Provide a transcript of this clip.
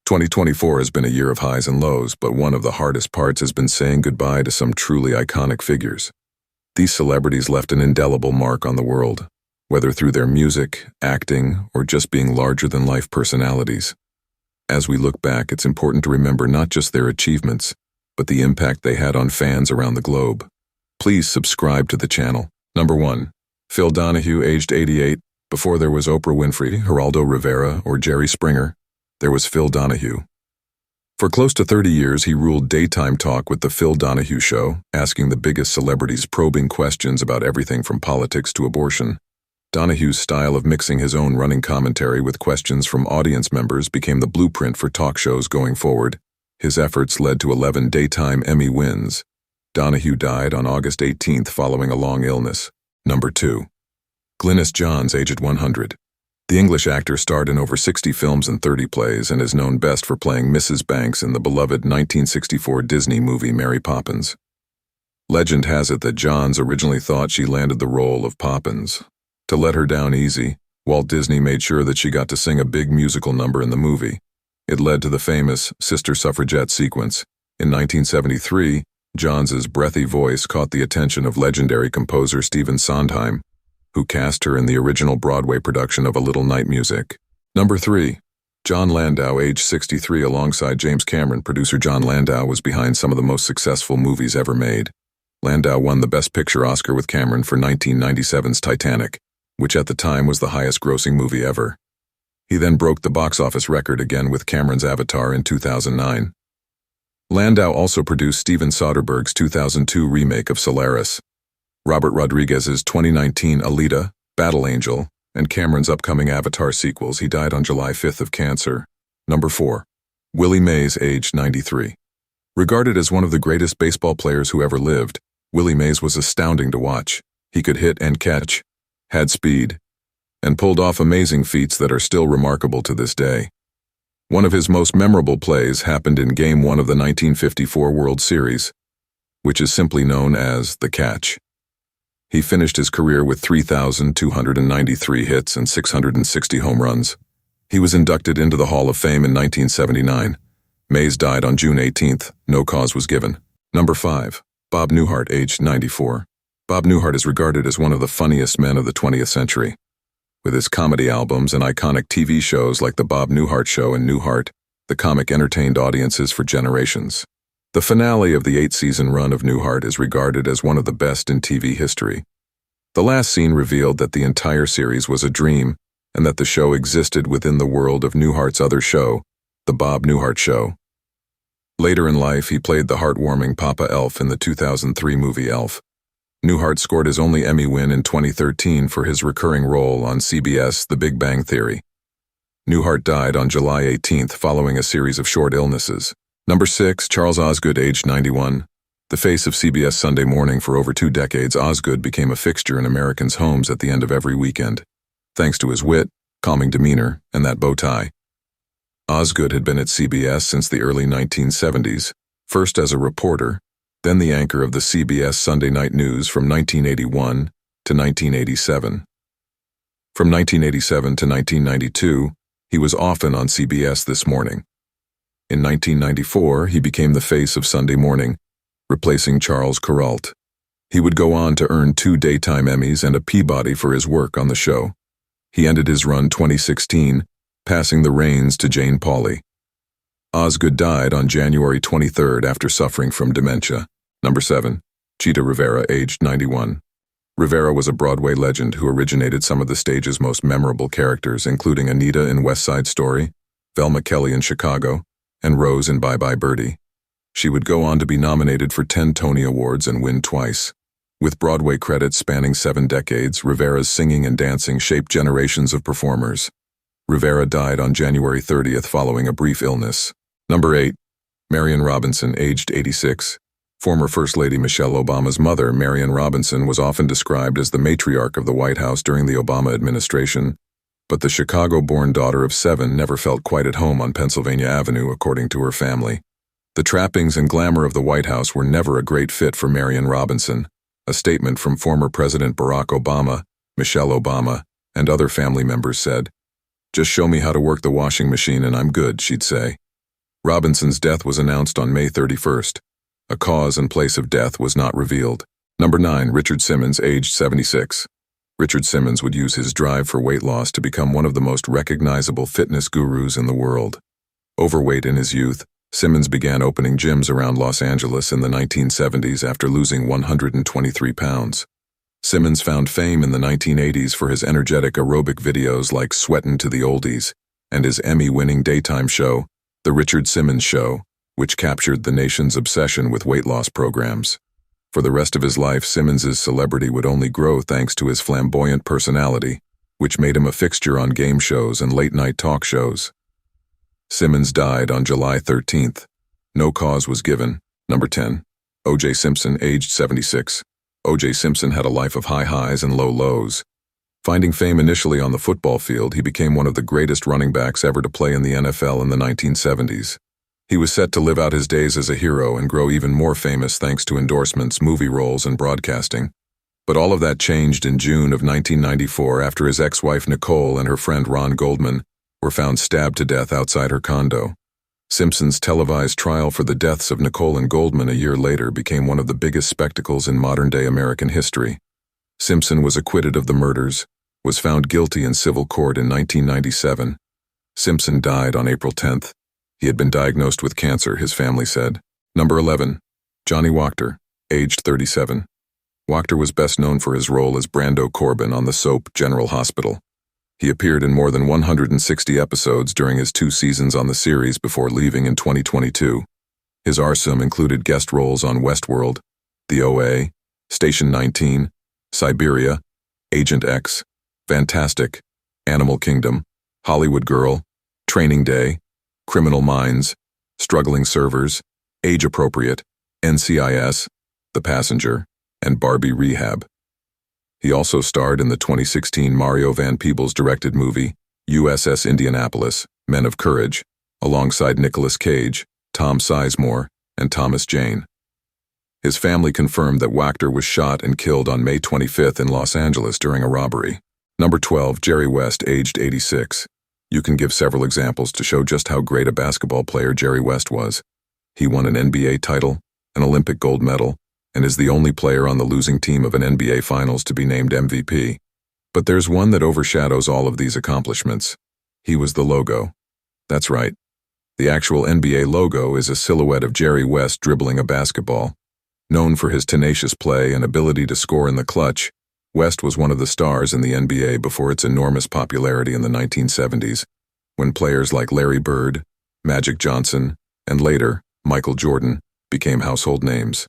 2024 has been a year of highs and lows, but one of the hardest parts has been saying goodbye to some truly iconic figures. These celebrities left an indelible mark on the world, whether through their music, acting, or just being larger-than-life personalities. As we look back, it's important to remember not just their achievements, but the impact they had on fans around the globe. Please subscribe to the channel. Number 1. Phil Donahue, aged 88. Before there was Oprah Winfrey, Geraldo Rivera, or Jerry Springer, there was Phil Donahue. For close to 30 years, he ruled daytime talk with The Phil Donahue Show, asking the biggest celebrities probing questions about everything from politics to abortion. Donahue's style of mixing his own running commentary with questions from audience members became the blueprint for talk shows going forward. His efforts led to 11 daytime Emmy wins. Donahue died on August 18th following a long illness. Number 2. Glynis Johns, aged 100. The English actor starred in over 60 films and 30 plays and is known best for playing Mrs. Banks in the beloved 1964 Disney movie Mary Poppins. Legend has it that Johns originally thought she landed the role of Poppins. To let her down easy, Walt Disney made sure that she got to sing a big musical number in the movie. It led to the famous Sister Suffragette sequence. In 1973, Johns's breathy voice caught the attention of legendary composer Stephen Sondheim, who cast her in the original Broadway production of A Little Night Music. Number 3. John Landau, age 63. Alongside James Cameron, producer John Landau was behind some of the most successful movies ever made. Landau won the Best Picture Oscar with Cameron for 1997's Titanic, which at the time was the highest-grossing movie ever. He then broke the box office record again with Cameron's Avatar in 2009. Landau also produced Steven Soderbergh's 2002 remake of Solaris, Robert Rodriguez's 2019 Alita, Battle Angel, and Cameron's upcoming Avatar sequels. He died on July 5th of cancer. Number 4. Willie Mays, aged 93. Regarded as one of the greatest baseball players who ever lived, Willie Mays was astounding to watch. He could hit and catch, had speed, and pulled off amazing feats that are still remarkable to this day. One of his most memorable plays happened in Game 1 of the 1954 World Series, which is simply known as the catch. He finished his career with 3,293 hits and 660 home runs. He was inducted into the Hall of Fame in 1979. Mays died on June 18th. No cause was given. Number 5. Bob Newhart, aged 94. Bob Newhart is regarded as one of the funniest men of the 20th century. With his comedy albums and iconic TV shows like The Bob Newhart Show and Newhart, the comic entertained audiences for generations. The finale of the 8-season run of Newhart is regarded as one of the best in TV history. The last scene revealed that the entire series was a dream and that the show existed within the world of Newhart's other show, The Bob Newhart Show. Later in life, he played the heartwarming Papa Elf in the 2003 movie Elf. Newhart scored his only Emmy win in 2013 for his recurring role on CBS' The Big Bang Theory. Newhart died on July 18th following a series of short illnesses. Number 6. Charles Osgood, aged 91. The face of CBS Sunday Morning for over 2 decades, Osgood became a fixture in Americans' homes at the end of every weekend, thanks to his wit, calming demeanor, and that bow tie. Osgood had been at CBS since the early 1970s, first as a reporter, then the anchor of the CBS Sunday Night News from 1981 to 1987. From 1987 to 1992, he was often on CBS This Morning. In 1994, he became the face of Sunday Morning, replacing Charles Kuralt. He would go on to earn 2 daytime Emmys and a Peabody for his work on the show. He ended his run 2016, passing the reins to Jane Pauley. Osgood died on January 23rd after suffering from dementia. Number 7. Chita Rivera, aged 91. Rivera was a Broadway legend who originated some of the stage's most memorable characters, including Anita in West Side Story, Velma Kelly in Chicago, and Rose in Bye Bye Birdie. She would go on to be nominated for 10 Tony Awards and win twice. With Broadway credits spanning 7 decades, Rivera's singing and dancing shaped generations of performers. Rivera died on January 30th following a brief illness. Number 8. Marion Robinson, aged 86. Former First Lady Michelle Obama's mother, Marion Robinson, was often described as the matriarch of the White House during the Obama administration, but the Chicago-born daughter of 7 never felt quite at home on Pennsylvania Avenue, according to her family. The trappings and glamour of the White House were never a great fit for Marion Robinson. A statement from former President Barack Obama, Michelle Obama, and other family members said, "Just show me how to work the washing machine and I'm good," she'd say. Robinson's death was announced on May 31st. A cause and place of death was not revealed. Number 9. Richard Simmons, aged 76. Richard Simmons would use his drive for weight loss to become one of the most recognizable fitness gurus in the world. Overweight in his youth, Simmons began opening gyms around Los Angeles in the 1970s after losing 123 pounds. Simmons found fame in the 1980s for his energetic aerobic videos like Sweatin' to the Oldies and his Emmy-winning daytime show, The Richard Simmons Show, which captured the nation's obsession with weight loss programs. For the rest of his life, Simmons's celebrity would only grow thanks to his flamboyant personality, which made him a fixture on game shows and late-night talk shows. Simmons died on July 13th. No cause was given. Number 10. O.J. Simpson, aged 76. O.J. Simpson had a life of high highs and low lows. Finding fame initially on the football field, he became one of the greatest running backs ever to play in the NFL in the 1970s. He was set to live out his days as a hero and grow even more famous thanks to endorsements, movie roles, and broadcasting. But all of that changed in June of 1994 after his ex-wife Nicole and her friend Ron Goldman were found stabbed to death outside her condo. Simpson's televised trial for the deaths of Nicole and Goldman a year later became one of the biggest spectacles in modern-day American history. Simpson was acquitted of the murders, was found guilty in civil court in 1997. Simpson died on April 10th. He had been diagnosed with cancer, his family said. Number 11. Johnny Wachter, aged 37. Wachter was best known for his role as Brando Corbin on the soap General Hospital. He appeared in more than 160 episodes during his 2 seasons on the series before leaving in 2022. His arsum included guest roles on Westworld, The OA, Station 19, Siberia, Agent X, Fantastic, Animal Kingdom, Hollywood Girl, Training Day, Criminal Minds, Struggling Servers, Age Appropriate, NCIS, The Passenger, and Barbie Rehab. He also starred in the 2016 Mario Van Peebles-directed movie, USS Indianapolis, Men of Courage, alongside Nicolas Cage, Tom Sizemore, and Thomas Jane. His family confirmed that Wachter was shot and killed on May 25th in Los Angeles during a robbery. Number 12. Jerry West, aged 86. You can give several examples to show just how great a basketball player Jerry West was. He won an NBA title, an Olympic gold medal, and is the only player on the losing team of an NBA Finals to be named MVP. But there's one that overshadows all of these accomplishments. He was the logo. That's right. The actual NBA logo is a silhouette of Jerry West dribbling a basketball. Known for his tenacious play and ability to score in the clutch, West was one of the stars in the NBA before its enormous popularity in the 1970s, when players like Larry Bird, Magic Johnson, and later, Michael Jordan, became household names.